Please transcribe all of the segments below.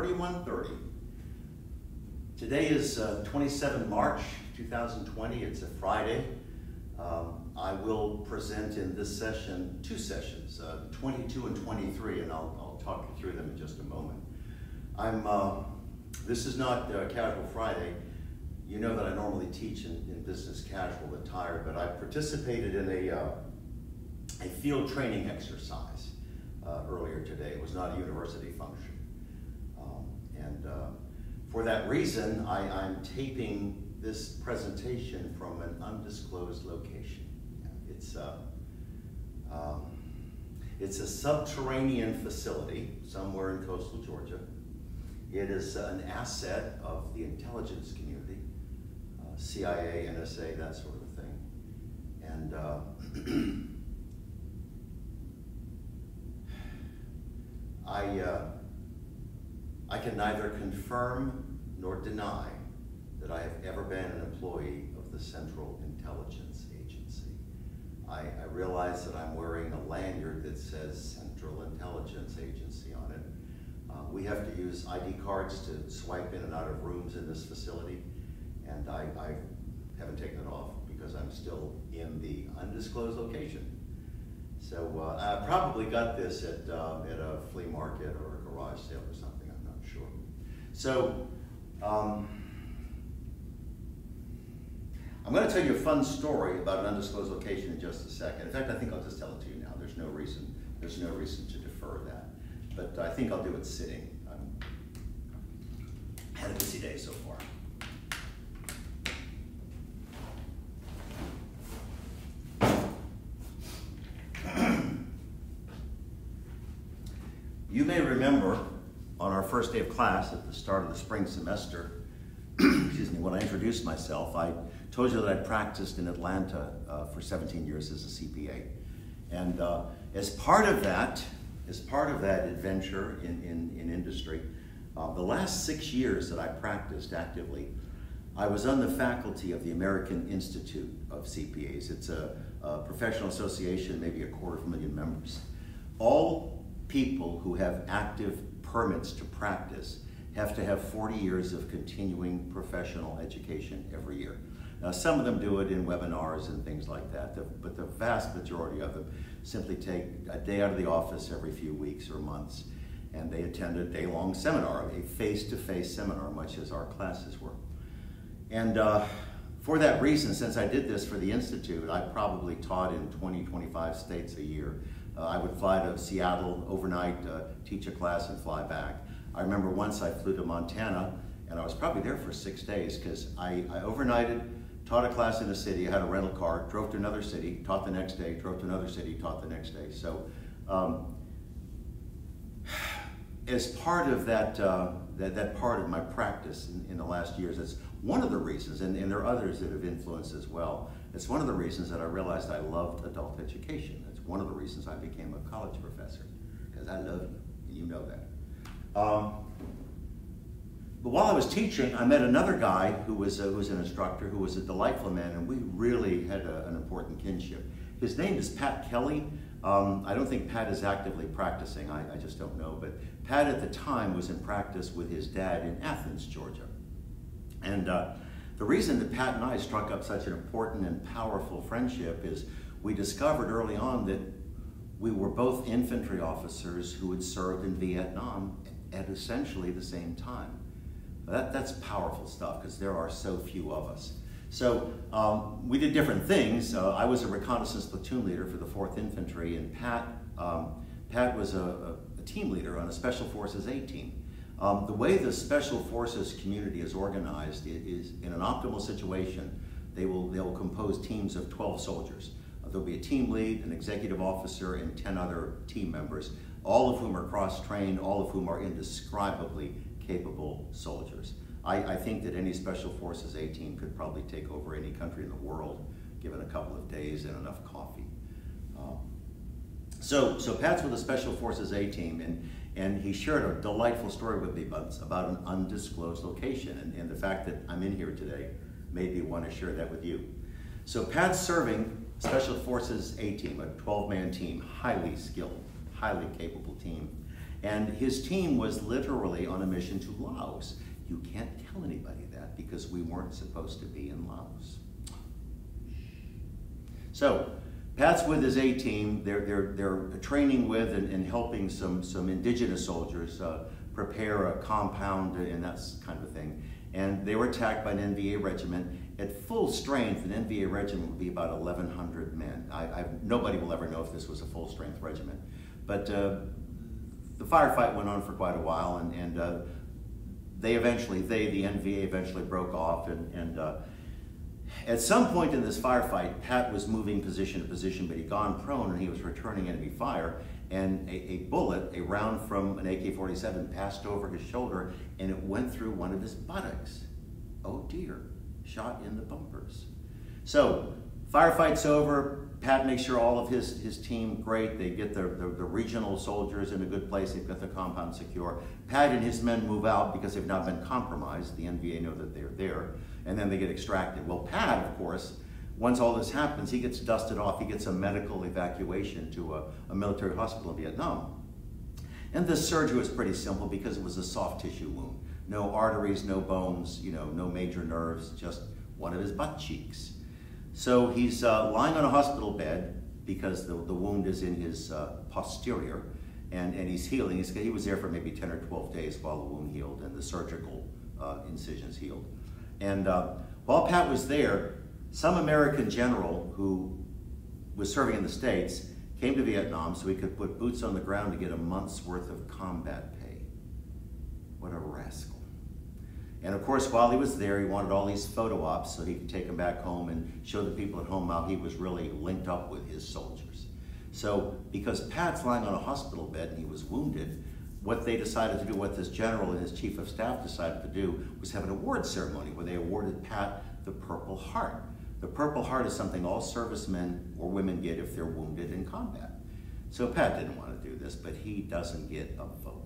3130. Today is 27 March 2020. It's a Friday. I will present in this session two sessions, 22 and 23, and I'll talk you through them in just a moment. This is not Casual Friday. You know that I normally teach in business casual attire, but I participated in a field training exercise earlier today. It was not a university function. For that reason, I'm taping this presentation from an undisclosed location. It's a subterranean facility somewhere in coastal Georgia. It is an asset of the intelligence community, CIA, NSA, that sort of thing. And I can neither confirm nor deny that I have ever been an employee of the Central Intelligence Agency. I realize that I'm wearing a lanyard that says Central Intelligence Agency on it. We have to use ID cards to swipe in and out of rooms in this facility, and I haven't taken it off because I'm still in the undisclosed location. So I probably got this at a flea market or a garage sale or something, I'm not sure. So I'm going to tell you a fun story about an undisclosed location in just a second. In fact, I think I'll just tell it to you now. There's no reason to defer that. But I think I'll do it sitting. I've had a busy day so far. You may remember on our first day of class at the start of the spring semester, excuse me, when I introduced myself, I told you that I practiced in Atlanta for 17 years as a CPA. And as part of that adventure in industry, the last 6 years that I practiced actively, I was on the faculty of the American Institute of CPAs. It's a professional association, maybe 250,000 members. All people who have active permits to practice have to have 40 years of continuing professional education every year. Now, some of them do it in webinars and things like that, but the vast majority of them simply take a day out of the office every few weeks or months, and they attend a day-long seminar, a face-to-face seminar, much as our classes were. And for that reason, since I did this for the Institute, I probably taught in 20, 25 states a year. I would fly to Seattle overnight, teach a class, and fly back. I remember once I flew to Montana, and I was probably there for 6 days because I overnighted, taught a class in a city, I had a rental car, drove to another city, taught the next day, drove to another city, taught the next day. So as part of that part of my practice in the last years, it's one of the reasons, and there are others that have influenced as well, it's one of the reasons that I realized I loved adult education. It's one of the reasons I became a college professor, because I love you, and you know that. But while I was teaching, I met another guy who was an instructor, who was a delightful man, and we really had an important kinship. His name is Pat Kelly. I don't think Pat is actively practicing, I just don't know, but Pat at the time was in practice with his dad in Athens, Georgia. And the reason that Pat and I struck up such an important and powerful friendship is we discovered early on that we were both infantry officers who had served in Vietnam at essentially the same time. That's powerful stuff because there are so few of us. So we did different things. I was a reconnaissance platoon leader for the 4th Infantry, and Pat was a team leader on a Special Forces A team. The way the Special Forces community is organized is in an optimal situation, they will compose teams of 12 soldiers. There'll be a team lead, an executive officer, and 10 other team members, all of whom are cross-trained, all of whom are indescribably capable soldiers. I think that any Special Forces A team could probably take over any country in the world, given a couple of days and enough coffee. So Pat's with the Special Forces A team, and he shared a delightful story with me about an undisclosed location, and the fact that I'm in here today made me want to share that with you. So Pat's serving Special Forces A team, a 12-man team, highly skilled, highly capable team. And his team was literally on a mission to Laos. You can't tell anybody that because we weren't supposed to be in Laos. So Pat's with his A-team. They're training with and helping some indigenous soldiers prepare a compound and that kind of thing. And they were attacked by an NVA regiment. At full strength, an NVA regiment would be about 1,100 men. Nobody will ever know if this was a full-strength regiment. But the firefight went on for quite a while, and the NVA eventually broke off. And at some point in this firefight, Pat was moving position to position, but he'd gone prone and he was returning enemy fire. And a bullet, a round from an AK-47 passed over his shoulder and it went through one of his buttocks. Oh dear, shot in the bumpers. So firefight's over. Pat makes sure all of his team, great. They get the regional soldiers in a good place. They've got the compound secure. Pat and his men move out because they've not been compromised. The NVA know that they're there. And then they get extracted. Well, Pat, of course, once all this happens, he gets dusted off. He gets a medical evacuation to a military hospital in Vietnam. And the surgery was pretty simple because it was a soft tissue wound. No arteries, no bones, no major nerves, just one of his butt cheeks. So he's lying on a hospital bed because the wound is in his posterior, and he's healing. He was there for maybe 10 or 12 days while the wound healed and the surgical incisions healed. And while Pat was there, some American general who was serving in the States came to Vietnam so he could put boots on the ground to get a month's worth of combat pay. What a rascal. And of course, while he was there, he wanted all these photo ops so he could take them back home and show the people at home how he was really linked up with his soldiers. So because Pat's lying on a hospital bed and he was wounded, what they decided to do, what this general and his chief of staff decided to do, was have an award ceremony where they awarded Pat the Purple Heart. The Purple Heart is something all servicemen or women get if they're wounded in combat. So Pat didn't want to do this, but he doesn't get a vote.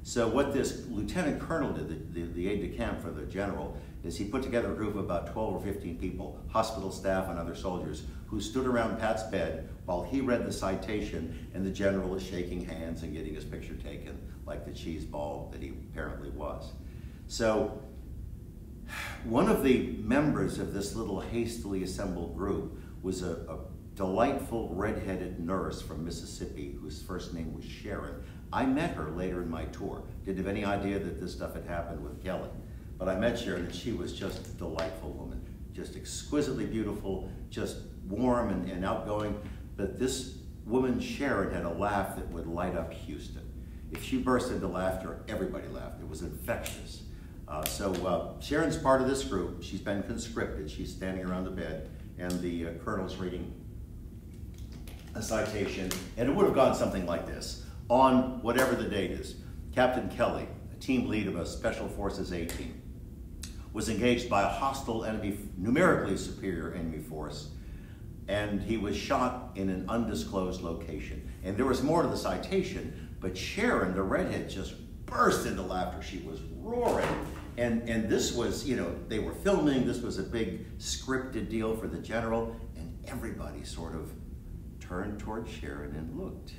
So what this lieutenant colonel did, the aide-de-camp for the general, is he put together a group of about 12 or 15 people, hospital staff and other soldiers, who stood around Pat's bed while he read the citation and the general is shaking hands and getting his picture taken like the cheese ball that he apparently was. So one of the members of this little hastily assembled group was a delightful redheaded nurse from Mississippi whose first name was Sharon. I met her later in my tour. Didn't have any idea that this stuff had happened with Kelly. But I met Sharon and she was just a delightful woman. Just exquisitely beautiful, just warm and outgoing. But this woman, Sharon, had a laugh that would light up Houston. If she burst into laughter, everybody laughed. It was infectious. So Sharon's part of this group. She's been conscripted. She's standing around the bed and the colonel's reading a citation. And it would have gone something like this. On whatever the date is, Captain Kelly, a team lead of a Special Forces A team, was engaged by a hostile enemy, numerically superior enemy force, and he was shot in an undisclosed location. And there was more to the citation, but Sharon, the redhead, just burst into laughter. She was roaring. And this was, they were filming, this was a big scripted deal for the general, and everybody sort of turned toward Sharon and looked.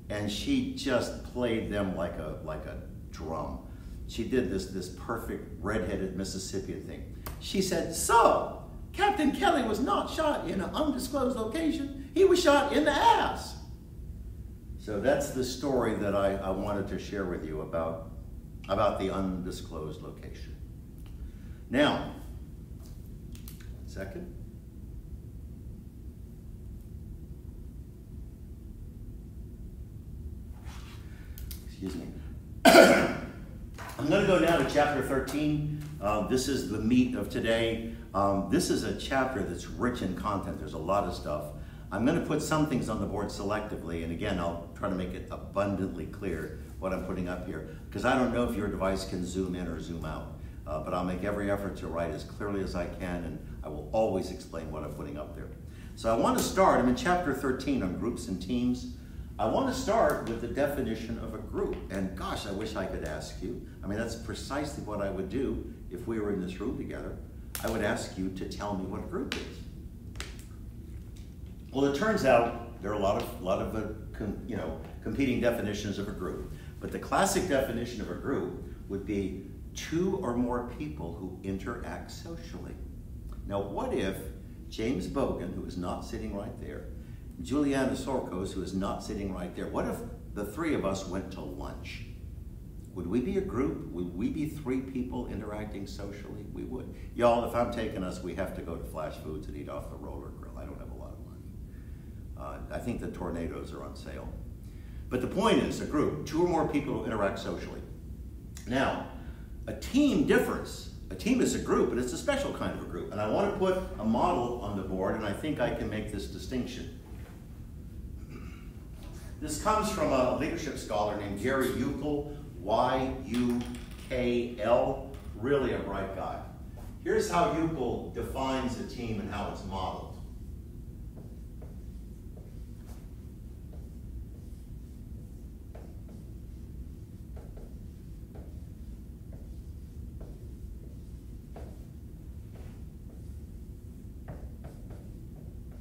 And she just played them like a drum. She did this perfect redheaded Mississippian thing. She said, "So, Captain Kelly was not shot in an undisclosed location. He was shot in the ass." So that's the story that I wanted to share with you about the undisclosed location. Now, 1 second. Excuse me. I'm going to go now to chapter 13. This is the meat of today. This is a chapter that's rich in content. There's a lot of stuff. I'm going to put some things on the board selectively, and again, I'll try to make it abundantly clear what I'm putting up here, because I don't know if your device can zoom in or zoom out, but I'll make every effort to write as clearly as I can, and I will always explain what I'm putting up there. So I want to start, I'm in chapter 13 on groups and teams. I want to start with the definition of a group. And gosh, I wish I could ask you. I mean, that's precisely what I would do if we were in this room together. I would ask you to tell me what a group is. Well, it turns out there are a lot of competing definitions of a group. But the classic definition of a group would be two or more people who interact socially. Now, what if James Bogan, who is not sitting right there, Juliana Sorkos, who is not sitting right there, what if the three of us went to lunch? Would we be a group? Would we be three people interacting socially? We would. Y'all, if I'm taking us, we have to go to Flash Foods and eat off the roller grill. I don't have a lot of money. I think the tornadoes are on sale. But the point is, a group, two or more people who interact socially. Now, a team differs. A team is a group, but it's a special kind of a group. And I want to put a model on the board, and I think I can make this distinction. This comes from a leadership scholar named Gary Yukl, Y-U-K-L, really a bright guy. Here's how Yukl defines a team and how it's modeled.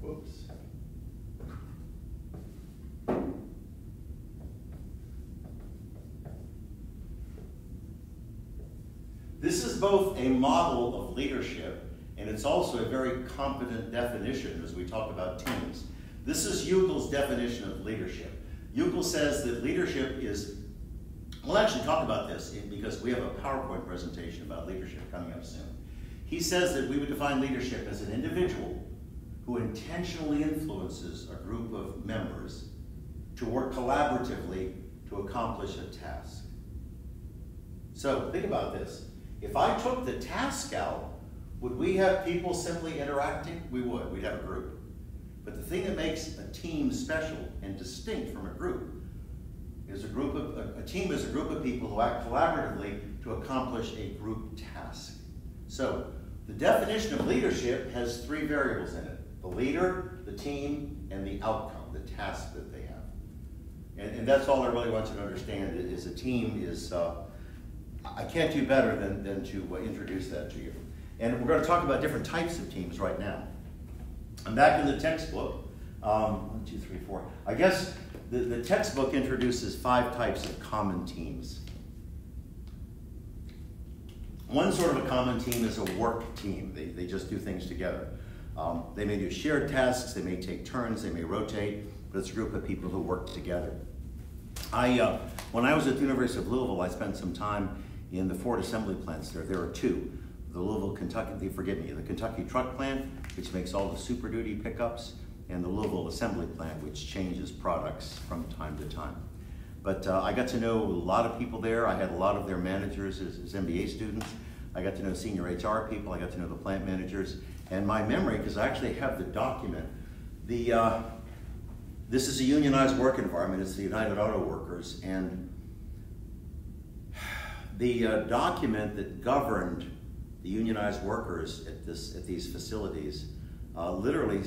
Whoops. This is both a model of leadership, and it's also a very competent definition as we talk about teams. This is Yukl's definition of leadership. Yukl says that leadership is, we'll actually talk about this because we have a PowerPoint presentation about leadership coming up soon. He says that we would define leadership as an individual who intentionally influences a group of members to work collaboratively to accomplish a task. So think about this. If I took the task out, would we have people simply interacting? We would. We'd have a group. But the thing that makes a team special and distinct from a group is a team is a group of people who act collaboratively to accomplish a group task. So the definition of leadership has three variables in it: the leader, the team, and the outcome, the task that they have. And that's all I really want you to understand is a team is, I can't do better than to introduce that to you. And we're going to talk about different types of teams right now. I'm back in the textbook. 1, 2, 3, 4. I guess the textbook introduces 5 types of common teams. One sort of a common team is a work team. They just do things together. They may do shared tasks, they may take turns, they may rotate, but it's a group of people who work together. When I was at the University of Louisville, I spent some time in the Ford assembly plants there. There are 2. The Louisville, Kentucky, the Kentucky truck plant, which makes all the Super Duty pickups, and the Louisville assembly plant, which changes products from time to time. But I got to know a lot of people there. I had a lot of their managers as MBA students. I got to know senior HR people. I got to know the plant managers. And my memory, because I actually have the document, this is a unionized work environment. It's the United Auto Workers. And the document that governed the unionized workers at these facilities literally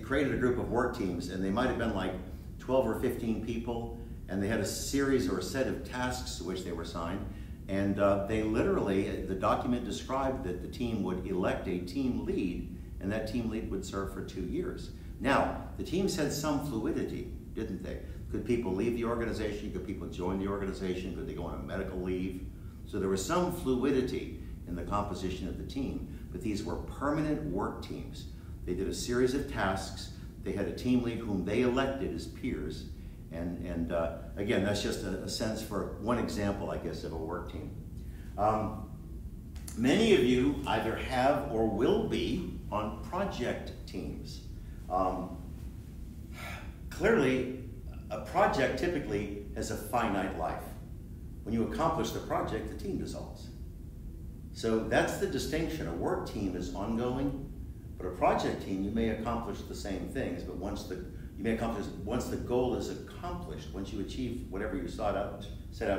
created a group of work teams, and they might have been like 12 or 15 people, and they had a series or a set of tasks to which they were assigned. And they literally, the document described that the team would elect a team lead, and that team lead would serve for 2 years. Now, the teams had some fluidity, didn't they? Could people leave the organization? Could people join the organization? Could they go on a medical leave? So there was some fluidity in the composition of the team, but these were permanent work teams. They did a series of tasks. They had a team lead whom they elected as peers. And again, that's just a sense for one example, I guess, of a work team. Many of you either have or will be on project teams. Clearly, a project typically has a finite life. When you accomplish the project, the team dissolves. So that's the distinction. A work team is ongoing, but a project team, you may accomplish the same things, but once the goal is accomplished, once you achieve whatever you set out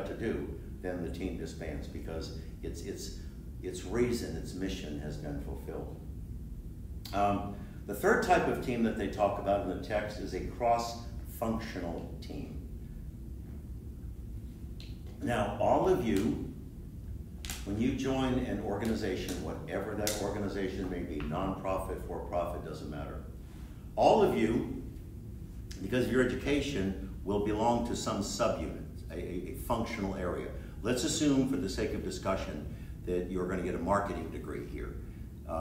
to do, then the team disbands because its reason, its mission has been fulfilled. The third type of team that they talk about in the text is a cross-functional team. Now, all of you, when you join an organization, whatever that organization may be, nonprofit, for-profit, doesn't matter, all of you, because of your education, will belong to some subunit, a functional area. Let's assume, for the sake of discussion, that you're going to get a marketing degree here.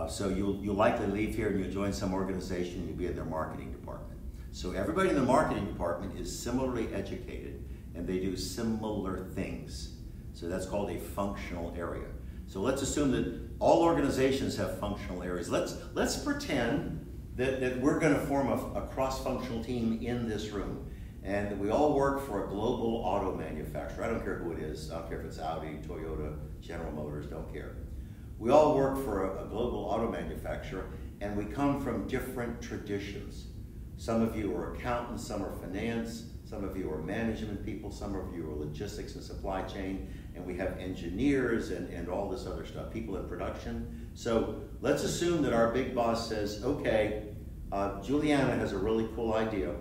So you'll likely leave here and you'll join some organization and you'll be in their marketing department. So everybody in the marketing department is similarly educated and they do similar things. So that's called a functional area. So let's assume that all organizations have functional areas. Let's pretend that we're going to form a cross-functional team in this room and that we all work for a global auto manufacturer. I don't care who it is. I don't care if it's Audi, Toyota, General Motors, don't care. We all work for a global auto manufacturer and we come from different traditions. Some of you are accountants, some are finance, some of you are management people, some of you are logistics and supply chain, and we have engineers and all this other stuff, people in production. So let's assume that our big boss says, okay, Juliana has a really cool idea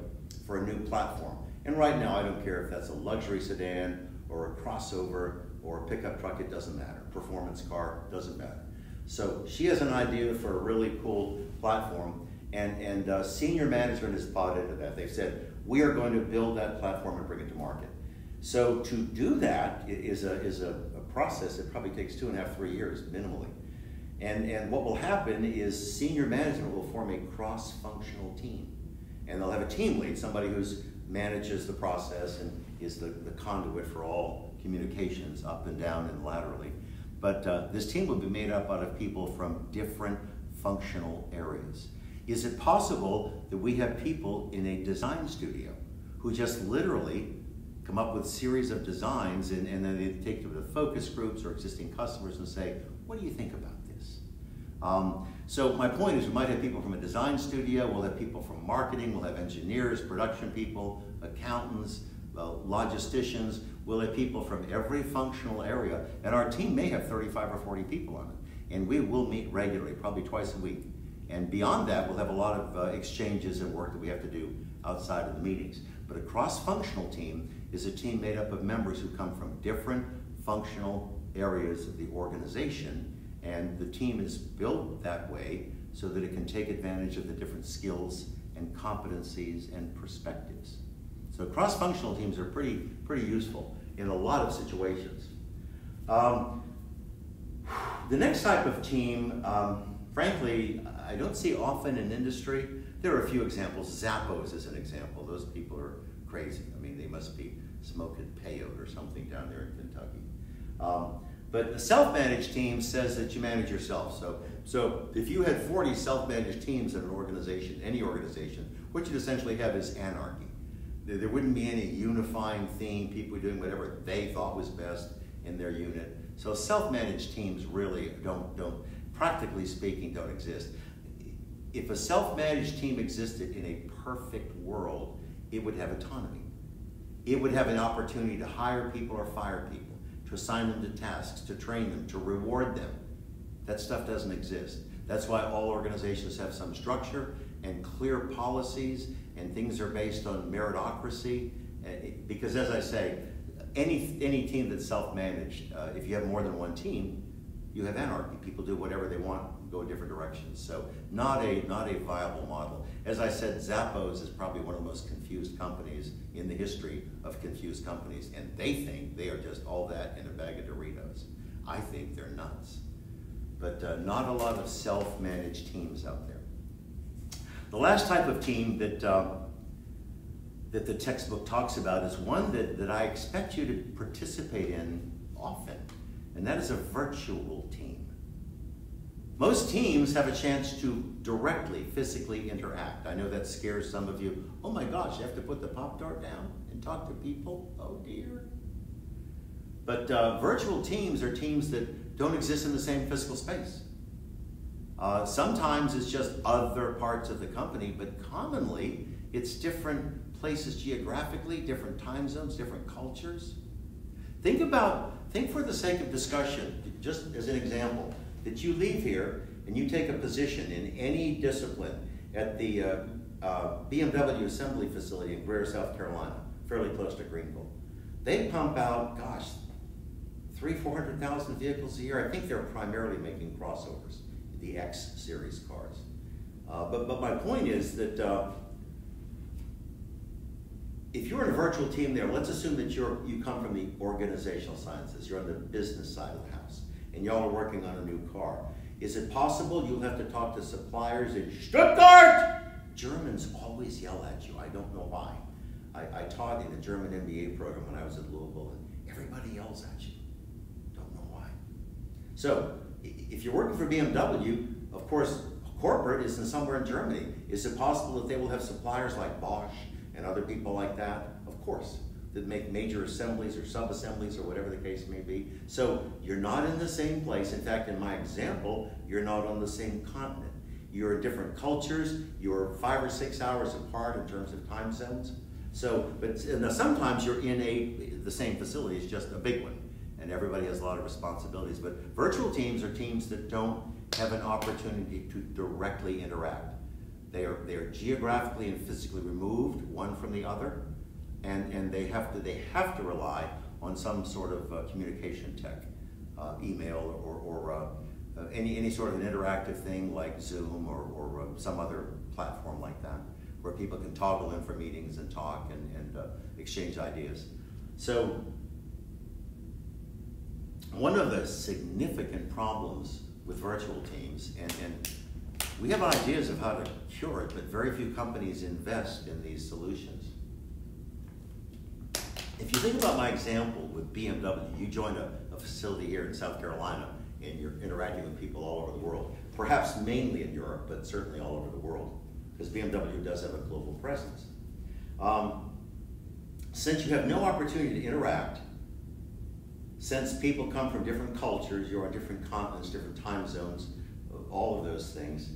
for a new platform. And right now, I don't care if that's a luxury sedan or a crossover or a pickup truck, it doesn't matter. Performance car, doesn't matter. So she has an idea for a really cool platform, and senior management has bought into that. They've said, we are going to build that platform and bring it to market. So to do that is a process that probably takes 2.5, 3 years minimally. And what will happen is senior management will form a cross-functional team. And they'll have a team lead, somebody who manages the process and is the conduit for all communications up and down and laterally. But this team will be made up out of people from different functional areas. Is it possible that we have people in a design studio who just literally come up with a series of designs and then they take them to focus groups or existing customers and say, what do you think about this? So my point is we might have people from a design studio, we'll have people from marketing, we'll have engineers, production people, accountants, logisticians, we'll have people from every functional area, and our team may have 35 or 40 people on it. And we will meet regularly, probably twice a week. And beyond that, we'll have a lot of exchanges and work that we have to do outside of the meetings. But a cross-functional team is a team made up of members who come from different functional areas of the organization, and the team is built that way so that it can take advantage of the different skills and competencies and perspectives. So cross-functional teams are pretty useful in a lot of situations. The next type of team, frankly, I don't see often in industry. There are a few examples. Zappos is an example. Those people are crazy. I mean, they must be smoking peyote or something down there in Kentucky. But a self-managed team says that you manage yourself. So if you had 40 self-managed teams in an organization, any organization, what you'd essentially have is anarchy. There wouldn't be any unifying theme, people doing whatever they thought was best in their unit. So self-managed teams really don't, practically speaking, don't exist. If a self-managed team existed in a perfect world, it would have autonomy. It would have an opportunity to hire people or fire people, to assign them to tasks, to train them, to reward them. That stuff doesn't exist. That's why all organizations have some structure and clear policies, and things are based on meritocracy. Because as I say, any team that's self-managed, if you have more than one team, you have anarchy. People do whatever they want, go in different directions. So not a viable model. As I said, Zappos is probably one of the most confused companies in the history of confused companies, and they think they are just all that in a bag of Doritos. I think they're nuts. But not a lot of self-managed teams out there. The last type of team that the textbook talks about is one that I expect you to participate in often, and that is a virtual team. Most teams have a chance to directly, physically interact. I know that scares some of you. Oh my gosh, you have to put the Pop-Tart down and talk to people? Oh dear. But virtual teams are teams that don't exist in the same physical space. Sometimes it's just other parts of the company, but commonly it's different places geographically, different time zones, different cultures. Think for the sake of discussion, just as an example, that you leave here and you take a position in any discipline at the BMW assembly facility in Greer, South Carolina, fairly close to Greenville. They pump out, gosh, 400,000 vehicles a year. I think they're primarily making crossovers, the X series cars. But my point is that if you're in a virtual team there, let's assume that you come from the organizational sciences, you're on the business side of the house, and y'all are working on a new car. Is it possible you'll have to talk to suppliers in Stuttgart? Germans always yell at you. I don't know why. I taught in a German MBA program when I was at Louisville, and everybody yells at you. Don't know why. So, if you're working for BMW, of course, corporate is somewhere in Germany. Is it possible that they will have suppliers like Bosch and other people like that? Of course, that make major assemblies or sub-assemblies or whatever the case may be. So you're not in the same place. In fact, in my example, you're not on the same continent. You're in different cultures. You're 5 or 6 hours apart in terms of time zones. So, but now sometimes you're in the same facility, it's just a big one, and everybody has a lot of responsibilities. But virtual teams are teams that don't have an opportunity to directly interact. They are geographically and physically removed one from the other, and they have to rely on some sort of communication tech, email or any sort of an interactive thing like Zoom or some other platform like that, where people can toggle in for meetings and talk and exchange ideas. So one of the significant problems with virtual teams, and we have ideas of how to cure it, but very few companies invest in these solutions. If you think about my example with BMW, you join a facility here in South Carolina, and you're interacting with people all over the world, perhaps mainly in Europe, but certainly all over the world, because BMW does have a global presence. Since you have no opportunity to interact, since people come from different cultures, you're on different continents, different time zones, all of those things,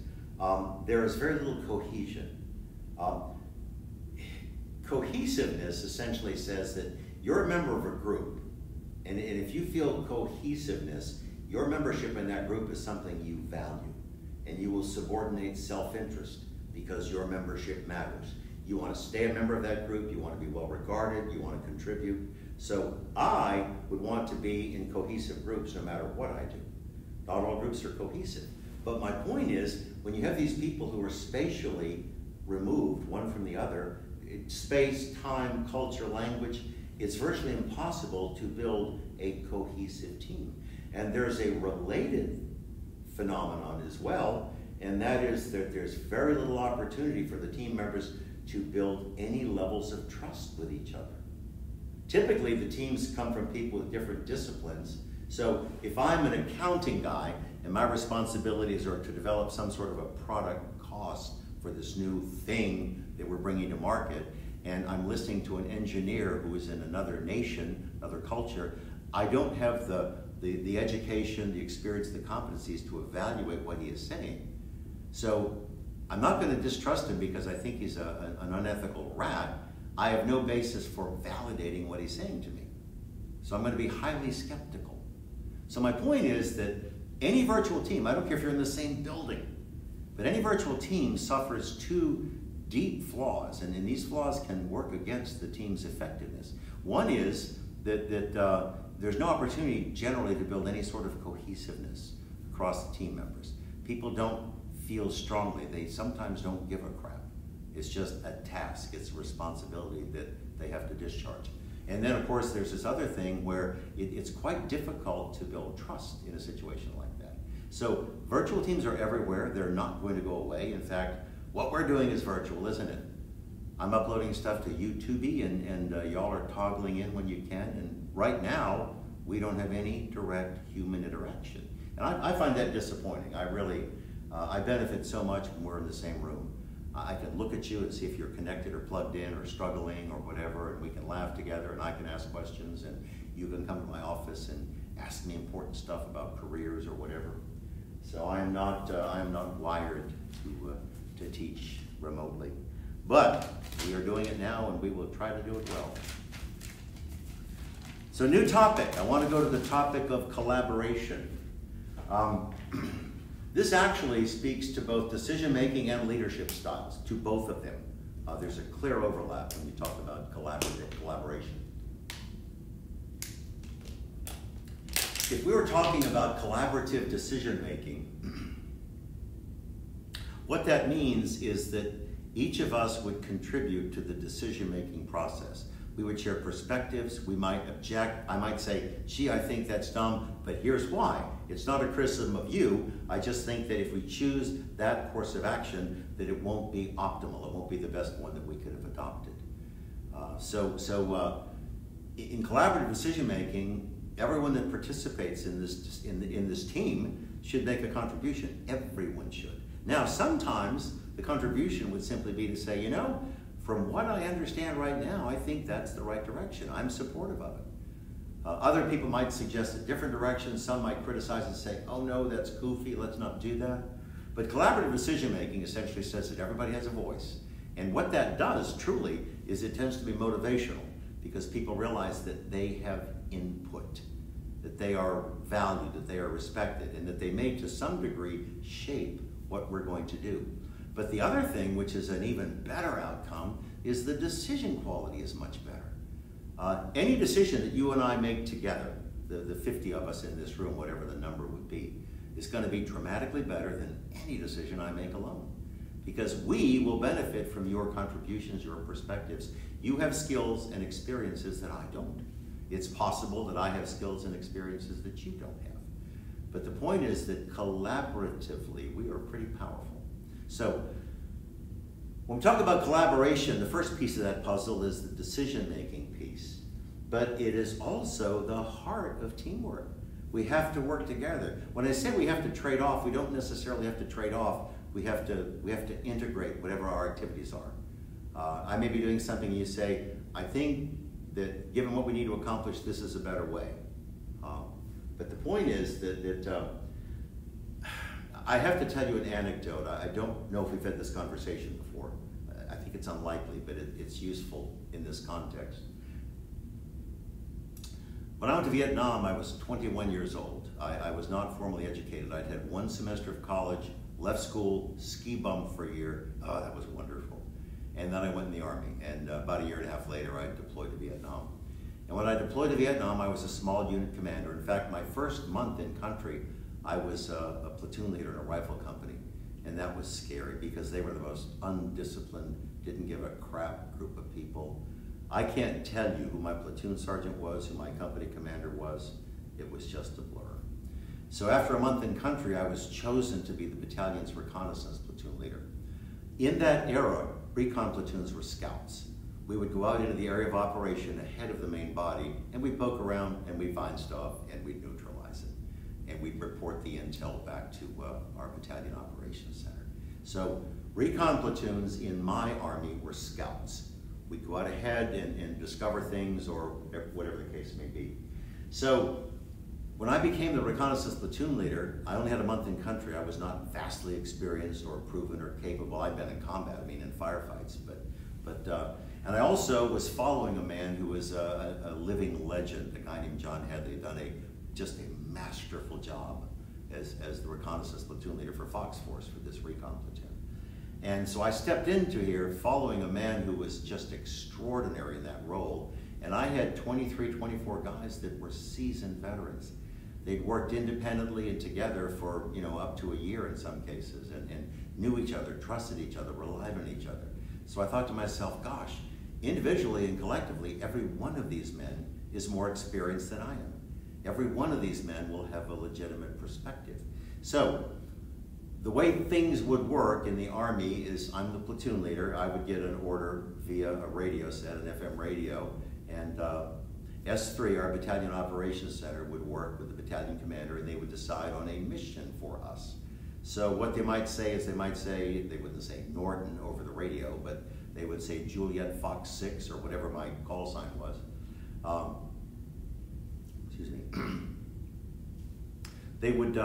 there is very little cohesion. Cohesiveness essentially says that you're a member of a group, and if you feel cohesiveness, your membership in that group is something you value, and you will subordinate self-interest because your membership matters. You want to stay a member of that group, you want to be well regarded, you want to contribute. So I would want to be in cohesive groups no matter what I do. Not all groups are cohesive. But my point is, when you have these people who are spatially removed one from the other, space, time, culture, language, it's virtually impossible to build a cohesive team. And there's a related phenomenon as well, and that is that there's very little opportunity for the team members to build any levels of trust with each other. Typically, the teams come from people with different disciplines. So if I'm an accounting guy and my responsibilities are to develop some sort of a product cost for this new thing that we're bringing to market, and I'm listening to an engineer who is in another nation, another culture, I don't have the education, the experience, the competencies to evaluate what he is saying. So I'm not going to distrust him because I think he's an unethical rat. I have no basis for validating what he's saying to me. So I'm going to be highly skeptical. So my point is that any virtual team, I don't care if you're in the same building, but any virtual team suffers two deep flaws, and these flaws can work against the team's effectiveness. One is that there's no opportunity generally to build any sort of cohesiveness across the team members. People don't feel strongly. They sometimes don't give a crap. It's just a task. It's a responsibility that they have to discharge. And then, of course, there's this other thing where it's quite difficult to build trust in a situation like that. So virtual teams are everywhere. They're not going to go away. In fact, what we're doing is virtual, isn't it? I'm uploading stuff to YouTube, and y'all are toggling in when you can. And right now, we don't have any direct human interaction. And I find that disappointing. I really, I benefit so much when we're in the same room. I can look at you and see if you're connected or plugged in or struggling or whatever, and we can laugh together, and I can ask questions, and you can come to my office and ask me important stuff about careers or whatever. So I am not wired to teach remotely. But we are doing it now, and we will try to do it well. So new topic. I want to go to the topic of collaboration. This actually speaks to both decision-making and leadership styles, to both of them. There's a clear overlap when you talk about collaboration. If we were talking about collaborative decision-making, what that means is that Each of us would contribute to the decision-making process. We would share perspectives, we might object, I might say, gee, I think that's dumb, but here's why. It's not a criticism of you, I just think that if we choose that course of action, that it won't be optimal, it won't be the best one that we could have adopted. In collaborative decision-making, everyone that participates in this team should make a contribution. Everyone should. Now, sometimes the contribution would simply be to say, you know, from what I understand right now, I think that's the right direction. I'm supportive of it. Other people might suggest a different direction. Some might criticize and say, oh no, that's goofy, let's not do that. But collaborative decision-making essentially says that everybody has a voice. And what that does, truly, is it tends to be motivational because people realize that they have input, that they are valued, that they are respected, and that they may, to some degree, shape what we're going to do. But the other thing, which is an even better outcome, is the decision quality is much better. Any decision that you and I make together, the 50 of us in this room, whatever the number would be, is going to be dramatically better than any decision I make alone. Because we will benefit from your contributions, your perspectives. You have skills and experiences that I don't. It's possible that I have skills and experiences that you don't have. But the point is that collaboratively, we are pretty powerful. So, when we talk about collaboration, the first piece of that puzzle is the decision-making piece. But it is also the heart of teamwork. We have to work together. When I say we have to trade off, we don't necessarily have to trade off. We have to integrate whatever our activities are. I may be doing something and you say, I think that given what we need to accomplish, this is a better way. But the point is that I have to tell you an anecdote. I don't know if we've had this conversation before. I think it's unlikely, but it's useful in this context. When I went to Vietnam, I was 21 years old. I was not formally educated. I'd had one semester of college, left school, ski bum for a year. Oh, that was wonderful. And then I went in the Army. And about a year and a half later, I deployed to Vietnam. And when I deployed to Vietnam, I was a small unit commander. In fact, my first month in country, I was a platoon leader in a rifle company. And that was scary because they were the most undisciplined, didn't give a crap group of people. I can't tell you who my platoon sergeant was, who my company commander was. It was just a blur. So after a month in country, I was chosen to be the battalion's reconnaissance platoon leader. In that era, recon platoons were scouts. We would go out into the area of operation ahead of the main body, and we'd poke around, and we'd find stuff, and we'd neutralize it. And we'd report the intel back to our battalion operations center. So recon platoons in my army were scouts. We'd go out ahead and discover things or whatever the case may be. So when I became the reconnaissance platoon leader, I only had a month in country. I was not vastly experienced or proven or capable. I'd been in combat, I mean in firefights, and I also was following a man who was a living legend, a guy named John Hadley, had done just a masterful job as the reconnaissance platoon leader for Fox Force for this recon platoon. And so I stepped into here following a man who was just extraordinary in that role. And I had 23, 24 guys that were seasoned veterans. They'd worked independently and together for up to a year in some cases and knew each other, trusted each other, relied on each other. So I thought to myself, gosh, individually and collectively, every one of these men is more experienced than I am. Every one of these men will have a legitimate perspective. So the way things would work in the Army is I'm the platoon leader. I would get an order via a radio set, an FM radio, and S3, our battalion operations center, would work with the battalion commander and they would decide on a mission for us. So what they might say is they wouldn't say Norton over the radio, but they would say Juliet Fox 6 or whatever my call sign was. Excuse me. They would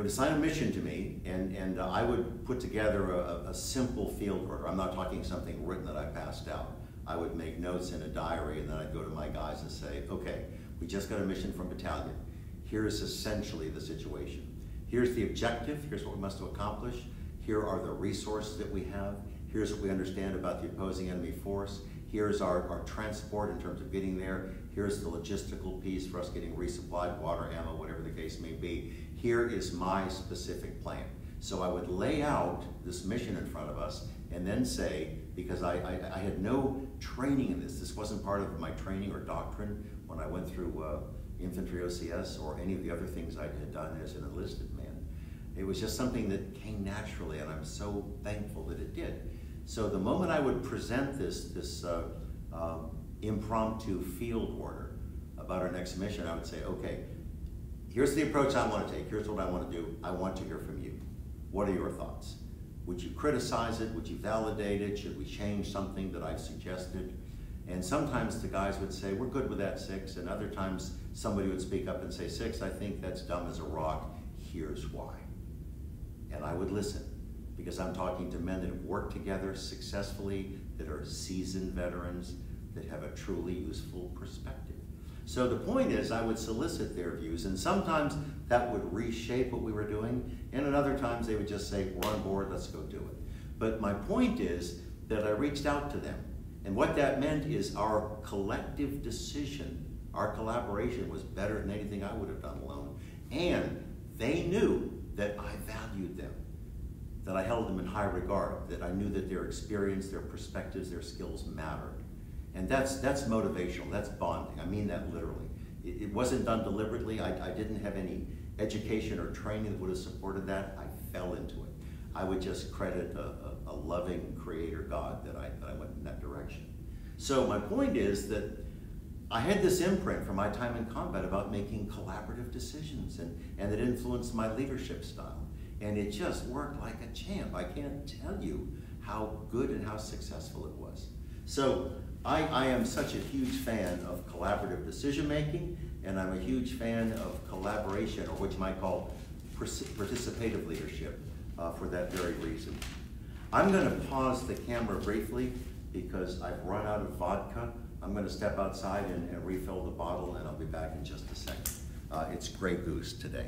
assign a mission to me, and I would put together a simple field order. I'm not talking something written that I passed out. I would make notes in a diary, and then I'd go to my guys and say, okay, we just got a mission from battalion. Here's essentially the situation. Here's the objective. Here's what we must accomplish. Here are the resources that we have. Here's what we understand about the opposing enemy force. Here's our transport in terms of getting there. Here's the logistical piece for us getting resupplied, water, ammo, whatever the case may be. Here is my specific plan. So I would lay out this mission in front of us and then say, because I had no training in this wasn't part of my training or doctrine when I went through infantry OCS or any of the other things I had done as an enlisted man. It was just something that came naturally, and I'm so thankful that it did. So the moment I would present this impromptu field order about our next mission, I would say, okay, here's the approach I want to take. Here's what I want to do. I want to hear from you. What are your thoughts? Would you criticize it? Would you validate it? Should we change something that I've suggested? And sometimes the guys would say, we're good with that, Six. And other times somebody would speak up and say, Six, I think that's dumb as a rock. Here's why. And I would listen, because I'm talking to men that have worked together successfully, that are seasoned veterans, that have a truly useful perspective. So the point is, I would solicit their views, and sometimes that would reshape what we were doing, and at other times they would just say, we're on board, let's go do it. But my point is that I reached out to them, and what that meant is our collective decision, our collaboration was better than anything I would have done alone, and they knew that I valued them, that I held them in high regard, that I knew that their experience, their perspectives, their skills mattered. And that's motivational, that's bonding. I mean that literally. It wasn't done deliberately. I didn't have any education or training that would have supported that. I fell into it. I would just credit a loving creator God that I went in that direction. So my point is that I had this imprint from my time in combat about making collaborative decisions, and it influenced my leadership style. And it just worked like a champ. I can't tell you how good and how successful it was. So I am such a huge fan of collaborative decision making, and I'm a huge fan of collaboration, or what you might call participative leadership, for that very reason. I'm going to pause the camera briefly because I've run out of vodka. I'm going to step outside and refill the bottle, and I'll be back in just a second. It's Grey Goose today.